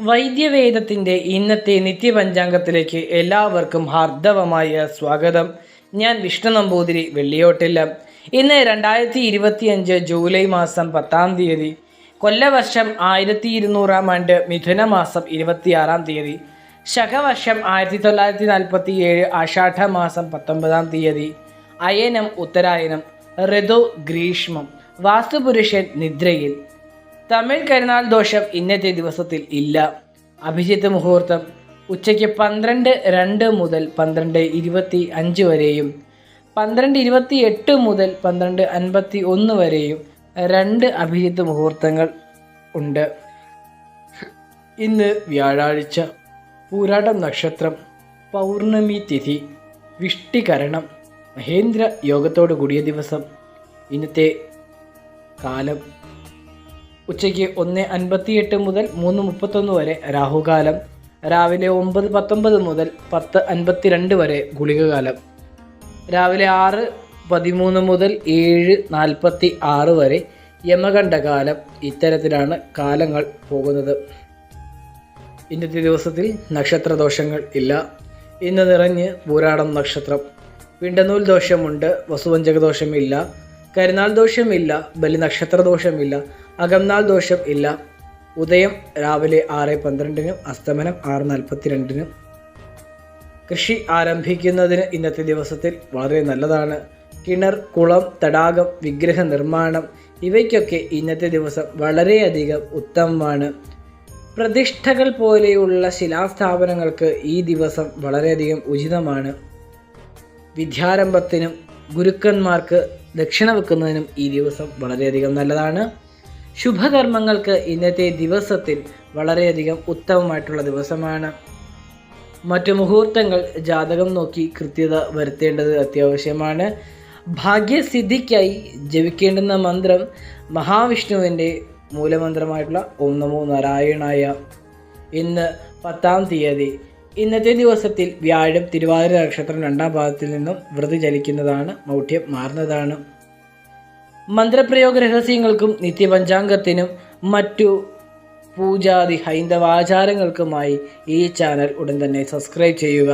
വൈദ്യവേദത്തിൻ്റെ ഇന്നത്തെ നിത്യപഞ്ചാംഗത്തിലേക്ക് എല്ലാവർക്കും ഹാർദവമായ സ്വാഗതം. ഞാൻ വിഷ്ണു നമ്പൂതിരി, വെള്ളിയോട്ടില്ല. ഇന്ന് 2025 ജൂലൈ മാസം 10-ാം തീയതി, കൊല്ലവർഷം 1200 ആണ്ട്, മിഥുന മാസം 26-ാം തീയതി, ശകവർഷം 1947 ആഷാഢ മാസം 19-ാം തീയതി, അയനം ഉത്തരായനം, ഋതു ഗ്രീഷ്മം, വാസ്തുപുരുഷൻ നിദ്രയിൽ. തമിഴ് കരുനാൾ ദോഷം ഇന്നത്തെ ദിവസത്തിൽ ഇല്ല. അഭിജിത്ത് മുഹൂർത്തം ഉച്ചയ്ക്ക് 12:02 മുതൽ 12:25 വരെയും 12:28 മുതൽ 12:51 വരെയും 2 അഭിജിത്ത് മുഹൂർത്തങ്ങൾ ഉണ്ട്. ഇന്ന് വ്യാഴാഴ്ച, പൂരാടം നക്ഷത്രം, പൗർണമി തിഥി, വിഷ്ടികരണം, മഹേന്ദ്ര യോഗത്തോടു കൂടിയ ദിവസം. ഇന്നത്തെ കാലം ഉച്ചയ്ക്ക് 1:58 മുതൽ 3:31 വരെ രാഹുകാലം, രാവിലെ 9:19 മുതൽ 10:52 വരെ ഗുളികകാലം, രാവിലെ 6:13 മുതൽ 7:46 വരെ യമകണ്ഠകാലം. ഇത്തരത്തിലാണ് കാലങ്ങൾ പോകുന്നത്. ഇന്നത്തെ ദിവസത്തിൽ നക്ഷത്രദോഷങ്ങൾ ഇല്ല. ഇന്ന് നിറഞ്ഞ് പൂരാടം നക്ഷത്രം. പിണ്ടനൂൽ ദോഷമുണ്ട്, വസുവഞ്ചക ദോഷമില്ല, കരുനാൾ ദോഷമില്ല, ബലി നക്ഷത്ര ദോഷമില്ല, അകംനാൾ ദോഷം ഇല്ല. ഉദയം രാവിലെ 6:12, അസ്തമനം 6:42. കൃഷി ആരംഭിക്കുന്നതിന് ഇന്നത്തെ ദിവസത്തിൽ വളരെ നല്ലതാണ്. കിണർ, കുളം, തടാകം, വിഗ്രഹ നിർമ്മാണം ഇവയ്ക്കൊക്കെ ഇന്നത്തെ ദിവസം വളരെയധികം ഉത്തമമാണ്. പ്രതിഷ്ഠകൾ പോലെയുള്ള ശിലാസ്ഥാപനങ്ങൾക്ക് ഈ ദിവസം വളരെയധികം ഉചിതമാണ്. വിദ്യാരംഭത്തിനും ഗുരുക്കന്മാർക്ക് ദക്ഷിണ വെക്കുന്നതിനും ഈ ദിവസം വളരെയധികം നല്ലതാണ്. ശുഭകർമ്മങ്ങൾക്ക് ഇന്നത്തെ ദിവസത്തിൽ വളരെയധികം ഉത്തമമായിട്ടുള്ള ദിവസമാണ്. മറ്റു മുഹൂർത്തങ്ങൾ ജാതകം നോക്കി കൃത്യത വരുത്തേണ്ടത് അത്യാവശ്യമാണ്. ഭാഗ്യസിദ്ധിക്കായി ജപിക്കേണ്ടുന്ന മന്ത്രം മഹാവിഷ്ണുവിൻ്റെ മൂലമന്ത്രമായിട്ടുള്ള ഓം നമോ നാരായണായ. ഇന്ന് 10-ാം തീയതി. ഇന്നത്തെ ദിവസത്തിൽ വ്യാഴം തിരുവാതിര നക്ഷത്രം 2-ാം പാദത്തിൽ നിന്നും വൃതി ചലിക്കുന്നതാണ്, മൗഢ്യം മാറുന്നതാണ്. മന്ത്രപ്രയോഗ രഹസ്യങ്ങൾക്കും നിത്യപഞ്ചാംഗത്തിനും മറ്റു പൂജാതി ഹൈന്ദവാചാരങ്ങൾക്കുമായി ഈ ചാനൽ ഉടൻ തന്നെ സബ്സ്ക്രൈബ് ചെയ്യുക.